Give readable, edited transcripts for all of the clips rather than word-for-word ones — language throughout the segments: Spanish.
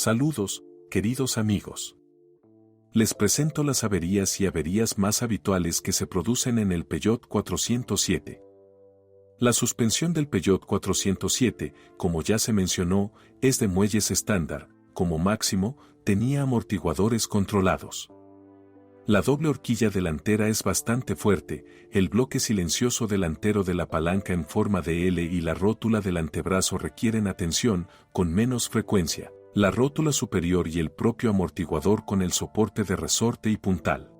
Saludos, queridos amigos. Les presento las averías y averías más habituales que se producen en el Peugeot 407. La suspensión del Peugeot 407, como ya se mencionó, es de muelles estándar, como máximo, tenía amortiguadores controlados. La doble horquilla delantera es bastante fuerte, el bloque silencioso delantero de la palanca en forma de L y la rótula del antebrazo requieren atención, con menos frecuencia. La rótula superior y el propio amortiguador con el soporte de resorte y puntal.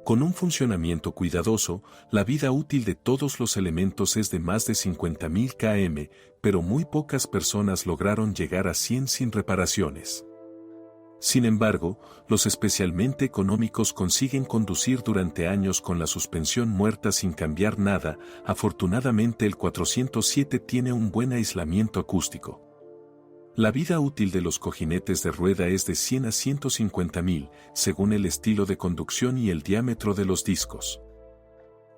Con un funcionamiento cuidadoso, la vida útil de todos los elementos es de más de 50.000 km, pero muy pocas personas lograron llegar a 100 sin reparaciones. Sin embargo, los especialmente económicos consiguen conducir durante años con la suspensión muerta sin cambiar nada. Afortunadamente el 407 tiene un buen aislamiento acústico. La vida útil de los cojinetes de rueda es de 100 a 150.000, según el estilo de conducción y el diámetro de los discos.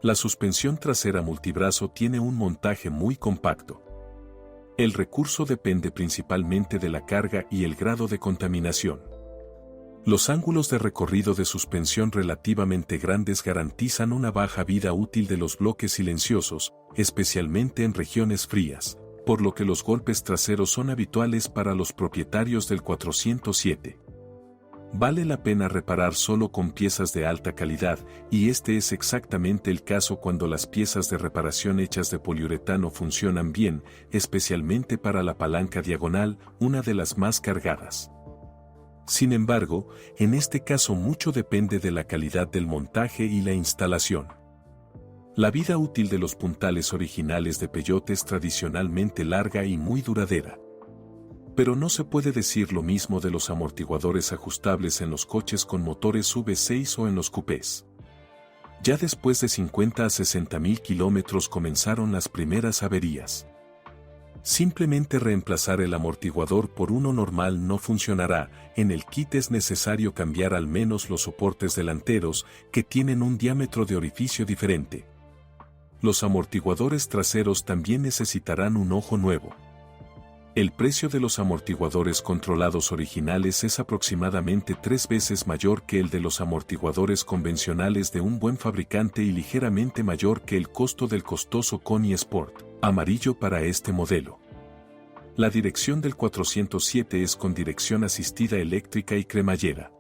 La suspensión trasera multibrazo tiene un montaje muy compacto. El recurso depende principalmente de la carga y el grado de contaminación. Los ángulos de recorrido de suspensión relativamente grandes garantizan una baja vida útil de los bloques silenciosos, especialmente en regiones frías, por lo que los golpes traseros son habituales para los propietarios del 407. Vale la pena reparar solo con piezas de alta calidad, y este es exactamente el caso cuando las piezas de reparación hechas de poliuretano funcionan bien, especialmente para la palanca diagonal, una de las más cargadas. Sin embargo, en este caso mucho depende de la calidad del montaje y la instalación. La vida útil de los puntales originales de Peugeot es tradicionalmente larga y muy duradera. Pero no se puede decir lo mismo de los amortiguadores ajustables en los coches con motores V6 o en los coupés. Ya después de 50 a 60.000 kilómetros comenzaron las primeras averías. Simplemente reemplazar el amortiguador por uno normal no funcionará, en el kit es necesario cambiar al menos los soportes delanteros, que tienen un diámetro de orificio diferente. Los amortiguadores traseros también necesitarán un ojo nuevo. El precio de los amortiguadores controlados originales es aproximadamente 3 veces mayor que el de los amortiguadores convencionales de un buen fabricante y ligeramente mayor que el costo del costoso Koni Sport amarillo para este modelo. La dirección del 407 es con dirección asistida eléctrica y cremallera.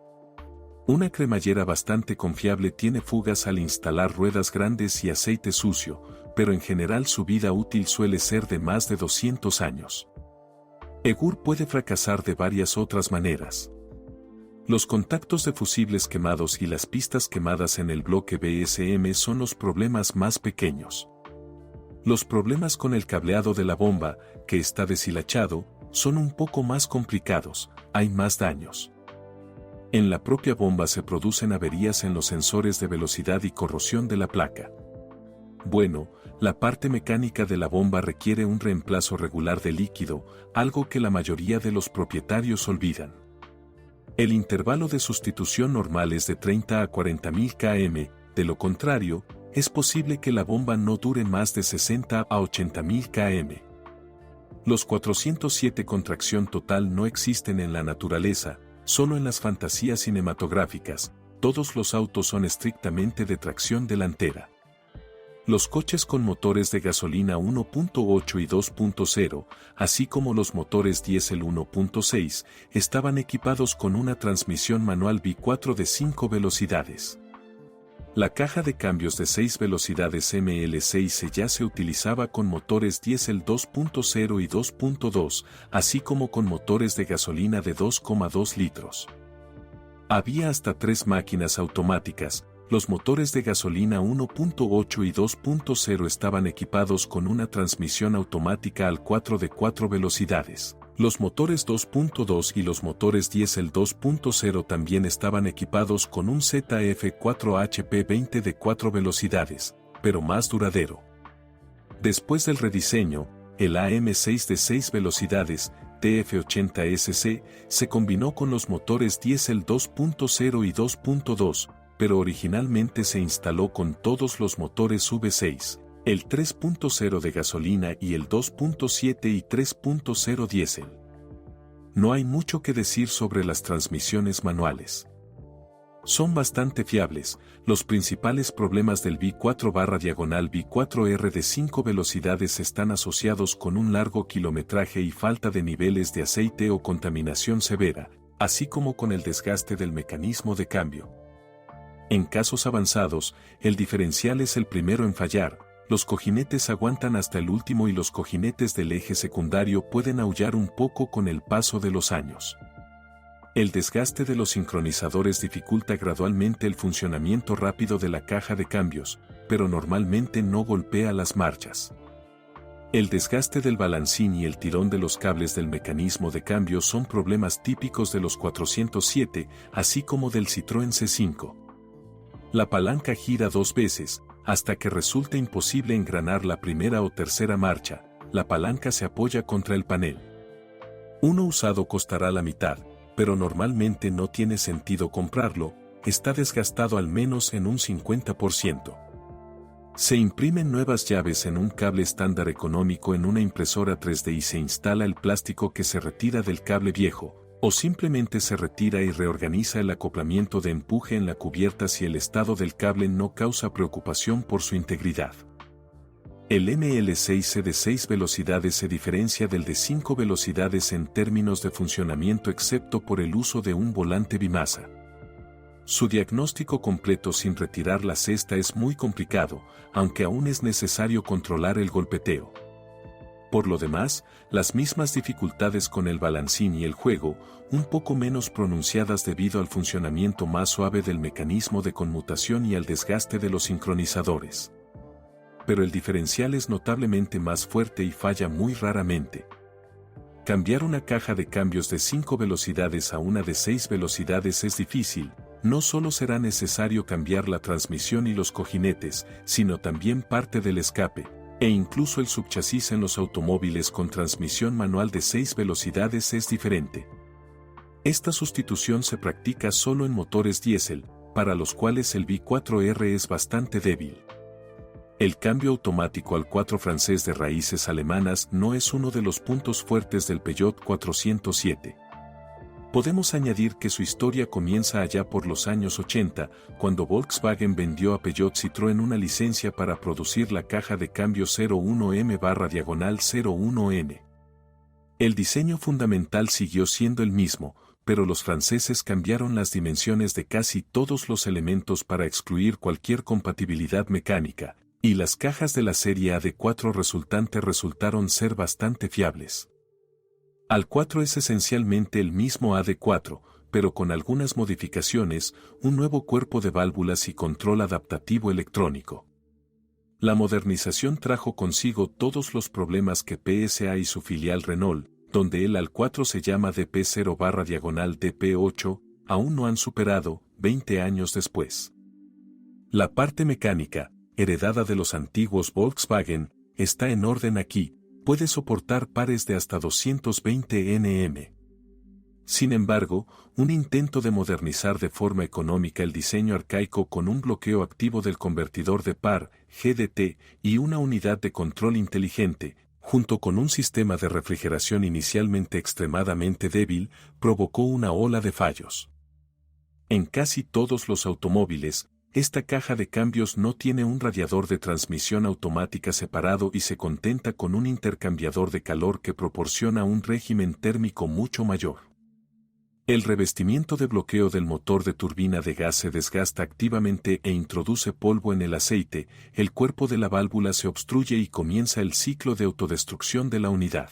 Una cremallera bastante confiable tiene fugas al instalar ruedas grandes y aceite sucio, pero en general su vida útil suele ser de más de 200 años. EGUR puede fracasar de varias otras maneras. Los contactos de fusibles quemados y las pistas quemadas en el bloque BSM son los problemas más pequeños. Los problemas con el cableado de la bomba, que está deshilachado, son un poco más complicados, hay más daños. En la propia bomba se producen averías en los sensores de velocidad y corrosión de la placa. Bueno, la parte mecánica de la bomba requiere un reemplazo regular de líquido, algo que la mayoría de los propietarios olvidan. El intervalo de sustitución normal es de 30 a 40.000 km, de lo contrario, es posible que la bomba no dure más de 60 a 80.000 km. Los 407 con tracción total no existen en la naturaleza, solo en las fantasías cinematográficas. Todos los autos son estrictamente de tracción delantera. Los coches con motores de gasolina 1.8 y 2.0, así como los motores diésel 1.6, estaban equipados con una transmisión manual B4 de 5 velocidades. La caja de cambios de 6 velocidades ML6 ya se utilizaba con motores diésel 2.0 y 2.2, así como con motores de gasolina de 2,2 litros. Había hasta 3 máquinas automáticas. Los motores de gasolina 1.8 y 2.0 estaban equipados con una transmisión automática al 4 de 4 velocidades. Los motores 2.2 y los motores diésel 2.0 también estaban equipados con un ZF4HP20 de 4 velocidades, pero más duradero. Después del rediseño, el AM6 de 6 velocidades, TF80SC, se combinó con los motores diésel 2.0 y 2.2, pero originalmente se instaló con todos los motores V6. El 3.0 de gasolina y el 2.7 y 3.0 diésel. no hay mucho que decir sobre las transmisiones manuales. Son bastante fiables. Los principales problemas del V4/V4R de 5 velocidades están asociados con un largo kilometraje y falta de niveles de aceite o contaminación severa, así como con el desgaste del mecanismo de cambio. En casos avanzados, el diferencial es el primero en fallar. Los cojinetes aguantan hasta el último y los cojinetes del eje secundario pueden aullar un poco con el paso de los años. El desgaste de los sincronizadores dificulta gradualmente el funcionamiento rápido de la caja de cambios, pero normalmente no golpea las marchas. El desgaste del balancín y el tirón de los cables del mecanismo de cambio son problemas típicos de los 407, así como del Citroën C5. La palanca gira 2 veces, hasta que resulta imposible engranar la primera o tercera marcha. La palanca se apoya contra el panel. Uno usado costará la mitad, pero normalmente no tiene sentido comprarlo, está desgastado al menos en un 50%. Se imprimen nuevas llaves en un cable estándar económico en una impresora 3D y se instala el plástico que se retira del cable viejo, o simplemente se retira y reorganiza el acoplamiento de empuje en la cubierta si el estado del cable no causa preocupación por su integridad. El ML6C de 6 velocidades se diferencia del de 5 velocidades en términos de funcionamiento excepto por el uso de un volante bimasa. Su diagnóstico completo sin retirar la cesta es muy complicado, aunque aún es necesario controlar el golpeteo. Por lo demás, las mismas dificultades con el balancín y el juego, un poco menos pronunciadas debido al funcionamiento más suave del mecanismo de conmutación y al desgaste de los sincronizadores. Pero el diferencial es notablemente más fuerte y falla muy raramente. Cambiar una caja de cambios de 5 velocidades a una de 6 velocidades es difícil. No solo será necesario cambiar la transmisión y los cojinetes, sino también parte del escape, e incluso el subchasis en los automóviles con transmisión manual de 6 velocidades es diferente. Esta sustitución se practica solo en motores diésel, para los cuales el V4R es bastante débil. El cambio automático al 4 francés de raíces alemanas no es uno de los puntos fuertes del Peugeot 407. Podemos añadir que su historia comienza allá por los años 80, cuando Volkswagen vendió a Peugeot Citroën una licencia para producir la caja de cambio 01M/01N. El diseño fundamental siguió siendo el mismo, pero los franceses cambiaron las dimensiones de casi todos los elementos para excluir cualquier compatibilidad mecánica, y las cajas de la serie AD4 resultaron ser bastante fiables. AD4 es esencialmente el mismo AD4, pero con algunas modificaciones, un nuevo cuerpo de válvulas y control adaptativo electrónico. La modernización trajo consigo todos los problemas que PSA y su filial Renault, donde el AD4 se llama DP0/DP8, aún no han superado, 20 años después. La parte mecánica, heredada de los antiguos Volkswagen, está en orden aquí. Puede soportar pares de hasta 220 Nm. Sin embargo, un intento de modernizar de forma económica el diseño arcaico con un bloqueo activo del convertidor de par, GDT, y una unidad de control inteligente, junto con un sistema de refrigeración inicialmente extremadamente débil, provocó una ola de fallos. En casi todos los automóviles, esta caja de cambios no tiene un radiador de transmisión automática separado y se contenta con un intercambiador de calor que proporciona un régimen térmico mucho mayor. El revestimiento de bloqueo del motor de turbina de gas se desgasta activamente e introduce polvo en el aceite, el cuerpo de la válvula se obstruye y comienza el ciclo de autodestrucción de la unidad.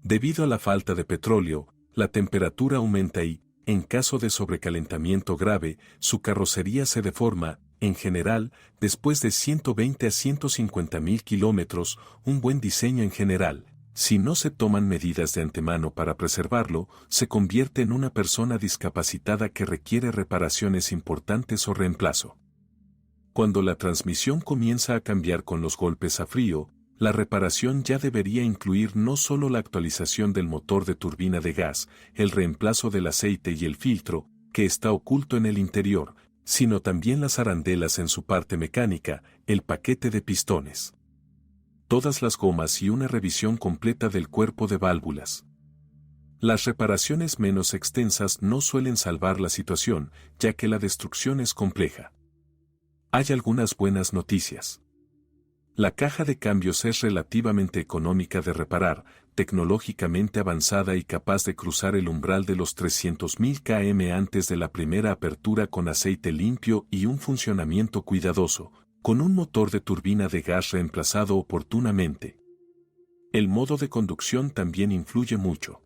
Debido a la falta de petróleo, la temperatura aumenta y, en caso de sobrecalentamiento grave, su carrocería se deforma. En general, después de 120 a 150.000 kilómetros, un buen diseño en general, si no se toman medidas de antemano para preservarlo, se convierte en una persona discapacitada que requiere reparaciones importantes o reemplazo. Cuando la transmisión comienza a cambiar con los golpes a frío, la reparación ya debería incluir no solo la actualización del motor de turbina de gas, el reemplazo del aceite y el filtro, que está oculto en el interior, sino también las arandelas en su parte mecánica, el paquete de pistones, todas las gomas y una revisión completa del cuerpo de válvulas. Las reparaciones menos extensas no suelen salvar la situación, ya que la destrucción es compleja. Hay algunas buenas noticias. La caja de cambios es relativamente económica de reparar, tecnológicamente avanzada y capaz de cruzar el umbral de los 300.000 km antes de la primera apertura con aceite limpio y un funcionamiento cuidadoso, con un motor de turbina de gas reemplazado oportunamente. El modo de conducción también influye mucho.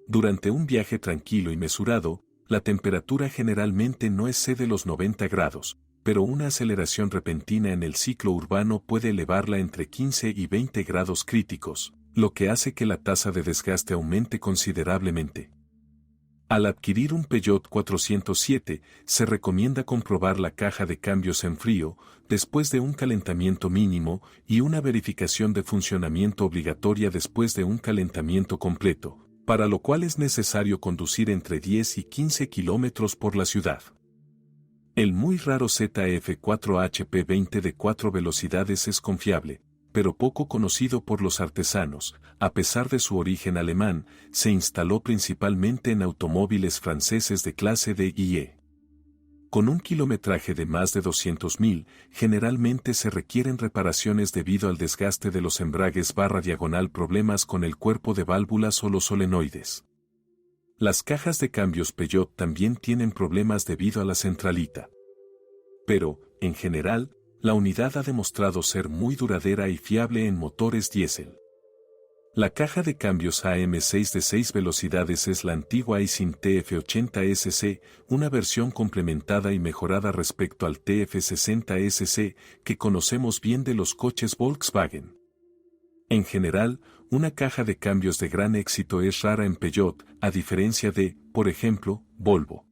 Durante un viaje tranquilo y mesurado, la temperatura generalmente no excede los 90 grados, pero una aceleración repentina en el ciclo urbano puede elevarla entre 15 y 20 grados críticos, lo que hace que la tasa de desgaste aumente considerablemente. Al adquirir un Peugeot 407, se recomienda comprobar la caja de cambios en frío, después de un calentamiento mínimo, y una verificación de funcionamiento obligatoria después de un calentamiento completo, para lo cual es necesario conducir entre 10 y 15 kilómetros por la ciudad. El muy raro ZF4HP20 de 4 velocidades es confiable, pero poco conocido por los artesanos. A pesar de su origen alemán, se instaló principalmente en automóviles franceses de clase D y E. Con un kilometraje de más de 200.000, generalmente se requieren reparaciones debido al desgaste de los embragues / problemas con el cuerpo de válvulas o los solenoides. Las cajas de cambios Peugeot también tienen problemas debido a la centralita. Pero, en general, la unidad ha demostrado ser muy duradera y fiable en motores diésel. La caja de cambios AM6 de 6 velocidades es la antigua Aisin TF80SC, una versión complementada y mejorada respecto al TF60SC que conocemos bien de los coches Volkswagen. En general, una caja de cambios de gran éxito es rara en Peugeot, a diferencia de, por ejemplo, Volvo.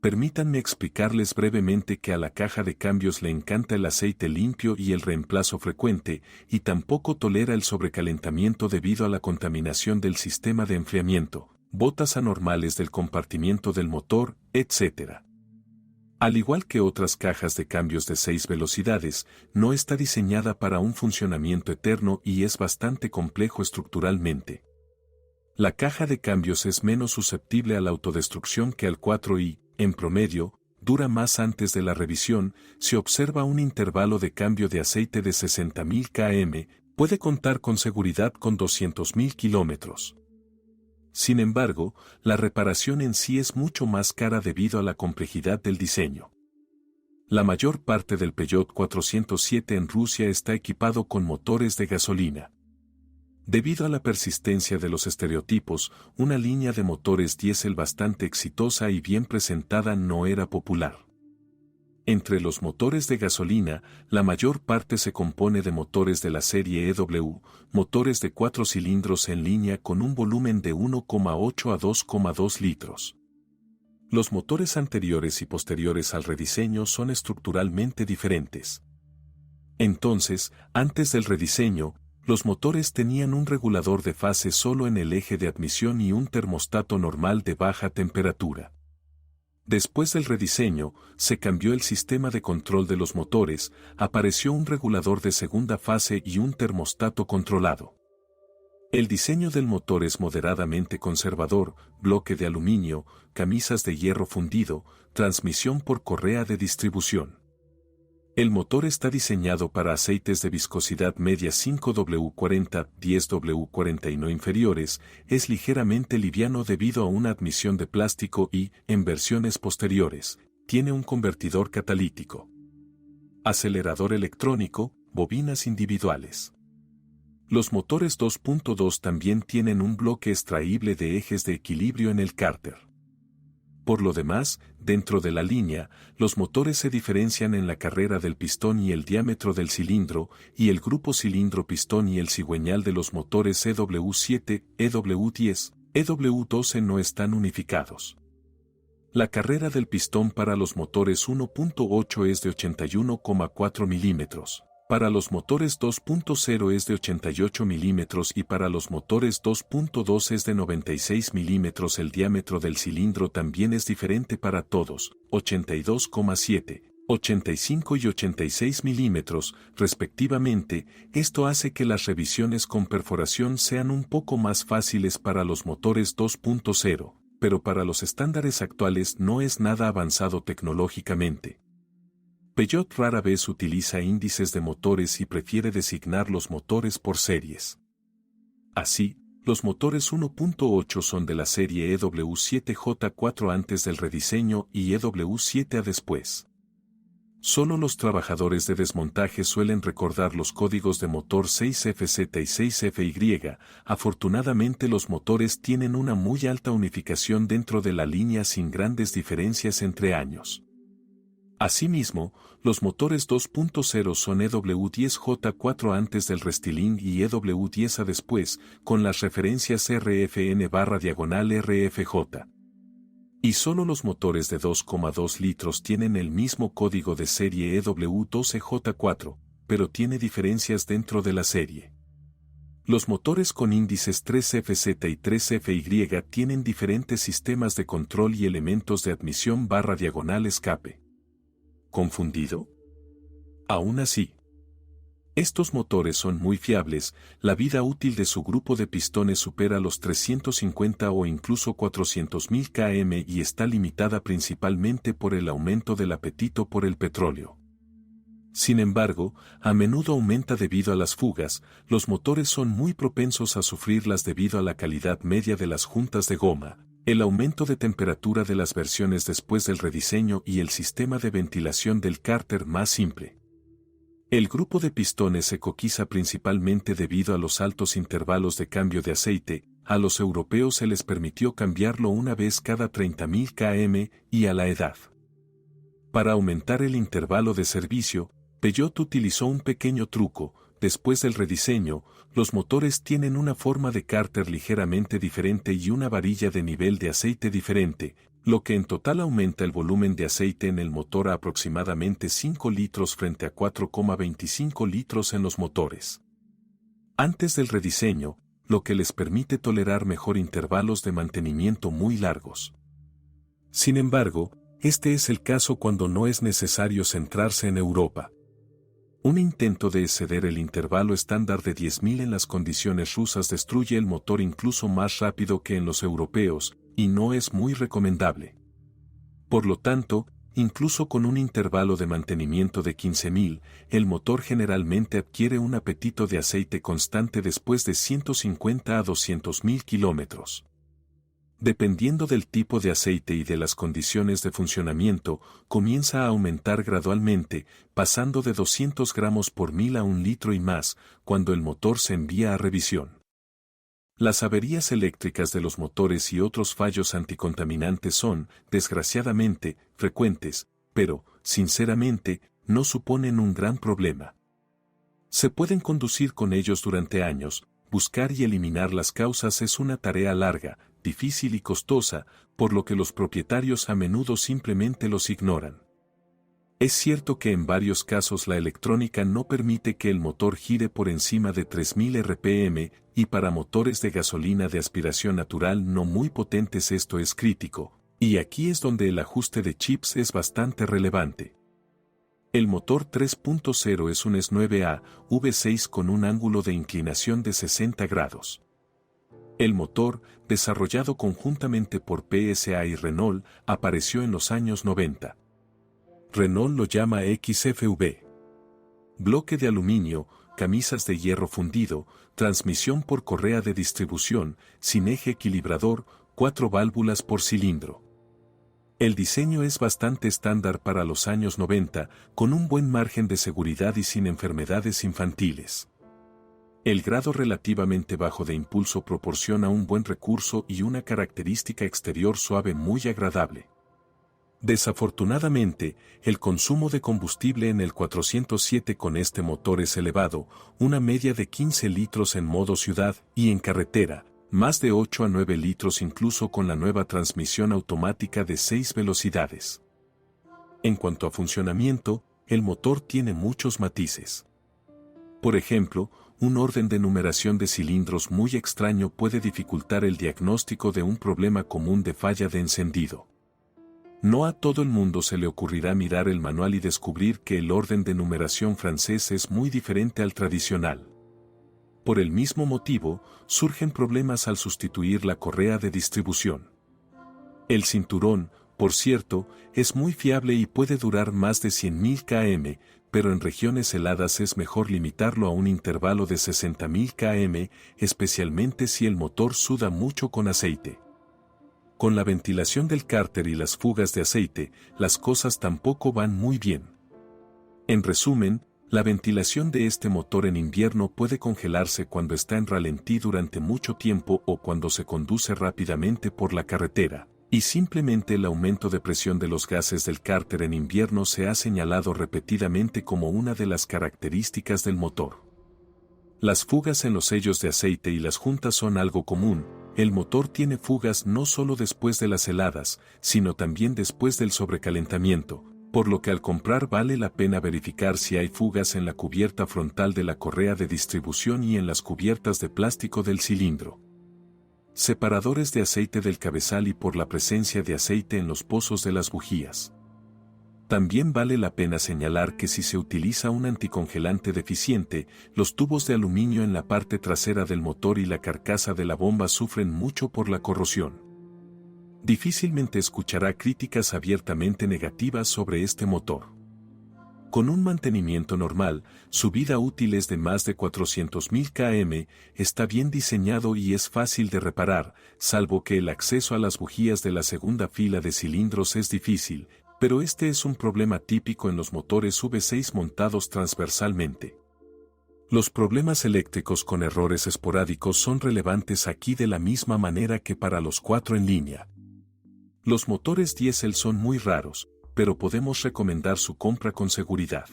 Permítanme explicarles brevemente que a la caja de cambios le encanta el aceite limpio y el reemplazo frecuente, y tampoco tolera el sobrecalentamiento debido a la contaminación del sistema de enfriamiento, botas anormales del compartimiento del motor, etc. Al igual que otras cajas de cambios de 6 velocidades, no está diseñada para un funcionamiento eterno y es bastante complejo estructuralmente. La caja de cambios es menos susceptible a la autodestrucción que al 4 y, en promedio, dura más antes de la revisión. Se observa un intervalo de cambio de aceite de 60.000 km, puede contar con seguridad con 200.000 kilómetros. Sin embargo, la reparación en sí es mucho más cara debido a la complejidad del diseño. La mayor parte del Peugeot 407 en Rusia está equipado con motores de gasolina. Debido a la persistencia de los estereotipos, una línea de motores diésel bastante exitosa y bien presentada no era popular. Entre los motores de gasolina, la mayor parte se compone de motores de la serie EW, motores de 4 cilindros en línea con un volumen de 1,8 a 2,2 litros. Los motores anteriores y posteriores al rediseño son estructuralmente diferentes. Entonces, antes del rediseño, los motores tenían un regulador de fase solo en el eje de admisión y un termostato normal de baja temperatura. Después del rediseño, se cambió el sistema de control de los motores, apareció un regulador de segunda fase y un termostato controlado. El diseño del motor es moderadamente conservador, bloque de aluminio, camisas de hierro fundido, transmisión por correa de distribución. El motor está diseñado para aceites de viscosidad media 5W40, 10W40 y no inferiores, es ligeramente liviano debido a una admisión de plástico y, en versiones posteriores, tiene un convertidor catalítico. Acelerador electrónico, bobinas individuales. Los motores 2.2 también tienen un bloque extraíble de ejes de equilibrio en el cárter. Por lo demás, dentro de la línea, los motores se diferencian en la carrera del pistón y el diámetro del cilindro, y el grupo cilindro-pistón y el cigüeñal de los motores EW7, EW10, EW12 no están unificados. La carrera del pistón para los motores 1.8 es de 81,4 milímetros. Para los motores 2.0 es de 88 milímetros y para los motores 2.2 es de 96 milímetros. El diámetro del cilindro también es diferente para todos, 82,7, 85 y 86 milímetros, respectivamente. Esto hace que las revisiones con perforación sean un poco más fáciles para los motores 2.0, pero para los estándares actuales no es nada avanzado tecnológicamente. Peugeot rara vez utiliza índices de motores y prefiere designar los motores por series. Así, los motores 1.8 son de la serie EW7J4 antes del rediseño y EW7A después. Solo los trabajadores de desmontaje suelen recordar los códigos de motor 6FZ y 6FY. Afortunadamente los motores tienen una muy alta unificación dentro de la línea sin grandes diferencias entre años. Asimismo, los motores 2.0 son EW10J4 antes del restyling y EW10A después, con las referencias RFN/RFJ. Y solo los motores de 2,2 litros tienen el mismo código de serie EW12J4, pero tiene diferencias dentro de la serie. Los motores con índices 3FZ y 3FY tienen diferentes sistemas de control y elementos de admisión/escape. ¿Confundido? Aún así, estos motores son muy fiables. La vida útil de su grupo de pistones supera los 350 o incluso 400.000 km y está limitada principalmente por el aumento del apetito por el petróleo. Sin embargo, a menudo aumenta debido a las fugas. Los motores son muy propensos a sufrirlas debido a la calidad media de las juntas de goma, el aumento de temperatura de las versiones después del rediseño y el sistema de ventilación del cárter más simple. El grupo de pistones se coquiza principalmente debido a los altos intervalos de cambio de aceite. A los europeos se les permitió cambiarlo una vez cada 30.000 km y a la edad. Para aumentar el intervalo de servicio, Peugeot utilizó un pequeño truco. Después del rediseño, los motores tienen una forma de cárter ligeramente diferente y una varilla de nivel de aceite diferente, lo que en total aumenta el volumen de aceite en el motor a aproximadamente 5 litros frente a 4,25 litros en los motores antes del rediseño, lo que les permite tolerar mejor intervalos de mantenimiento muy largos. Sin embargo, este es el caso cuando no es necesario centrarse en Europa. Un intento de exceder el intervalo estándar de 10.000 en las condiciones rusas destruye el motor incluso más rápido que en los europeos, y no es muy recomendable. Por lo tanto, incluso con un intervalo de mantenimiento de 15.000, el motor generalmente adquiere un apetito de aceite constante después de 150 a 200.000 kilómetros. Dependiendo del tipo de aceite y de las condiciones de funcionamiento, comienza a aumentar gradualmente, pasando de 200 gramos por mil a 1 litro y más, cuando el motor se envía a revisión. Las averías eléctricas de los motores y otros fallos anticontaminantes son, desgraciadamente, frecuentes, pero, sinceramente, no suponen un gran problema. Se pueden conducir con ellos durante años. Buscar y eliminar las causas es una tarea larga, difícil y costosa, por lo que los propietarios a menudo simplemente los ignoran. Es cierto que en varios casos la electrónica no permite que el motor gire por encima de 3.000 RPM, y para motores de gasolina de aspiración natural no muy potentes esto es crítico, y aquí es donde el ajuste de chips es bastante relevante. El motor 3.0 es un S9A V6 con un ángulo de inclinación de 60 grados. El motor, desarrollado conjuntamente por PSA y Renault, apareció en los años 90. Renault lo llama XFV. Bloque de aluminio, camisas de hierro fundido, transmisión por correa de distribución, sin eje equilibrador, 4 válvulas por cilindro. El diseño es bastante estándar para los años 90, con un buen margen de seguridad y sin enfermedades infantiles. El grado relativamente bajo de impulso proporciona un buen recurso y una característica exterior suave muy agradable. Desafortunadamente, el consumo de combustible en el 407 con este motor es elevado, una media de 15 litros en modo ciudad y en carretera, más de 8 a 9 litros incluso con la nueva transmisión automática de 6 velocidades. En cuanto a funcionamiento, el motor tiene muchos matices. Por ejemplo, un orden de numeración de cilindros muy extraño puede dificultar el diagnóstico de un problema común de falla de encendido. No a todo el mundo se le ocurrirá mirar el manual y descubrir que el orden de numeración francés es muy diferente al tradicional. Por el mismo motivo, surgen problemas al sustituir la correa de distribución. El cinturón, por cierto, es muy fiable y puede durar más de 100.000 km, pero en regiones heladas es mejor limitarlo a un intervalo de 60.000 km, especialmente si el motor suda mucho con aceite. Con la ventilación del cárter y las fugas de aceite, las cosas tampoco van muy bien. En resumen, la ventilación de este motor en invierno puede congelarse cuando está en ralentí durante mucho tiempo o cuando se conduce rápidamente por la carretera, y simplemente el aumento de presión de los gases del cárter en invierno se ha señalado repetidamente como una de las características del motor. Las fugas en los sellos de aceite y las juntas son algo común. El motor tiene fugas no solo después de las heladas, sino también después del sobrecalentamiento, por lo que al comprar vale la pena verificar si hay fugas en la cubierta frontal de la correa de distribución y en las cubiertas de plástico del cilindro. Separadores de aceite del cabezal y por la presencia de aceite en los pozos de las bujías. También vale la pena señalar que si se utiliza un anticongelante deficiente, los tubos de aluminio en la parte trasera del motor y la carcasa de la bomba sufren mucho por la corrosión. Difícilmente escuchará críticas abiertamente negativas sobre este motor. Con un mantenimiento normal, su vida útil es de más de 400.000 km, está bien diseñado y es fácil de reparar, salvo que el acceso a las bujías de la segunda fila de cilindros es difícil, pero este es un problema típico en los motores V6 montados transversalmente. Los problemas eléctricos con errores esporádicos son relevantes aquí de la misma manera que para los 4 en línea. Los motores diésel son muy raros, pero podemos recomendar su compra con seguridad.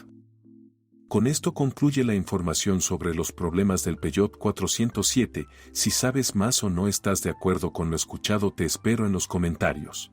Con esto concluye la información sobre los problemas del Peugeot 407. Si sabes más o no estás de acuerdo con lo escuchado, te espero en los comentarios.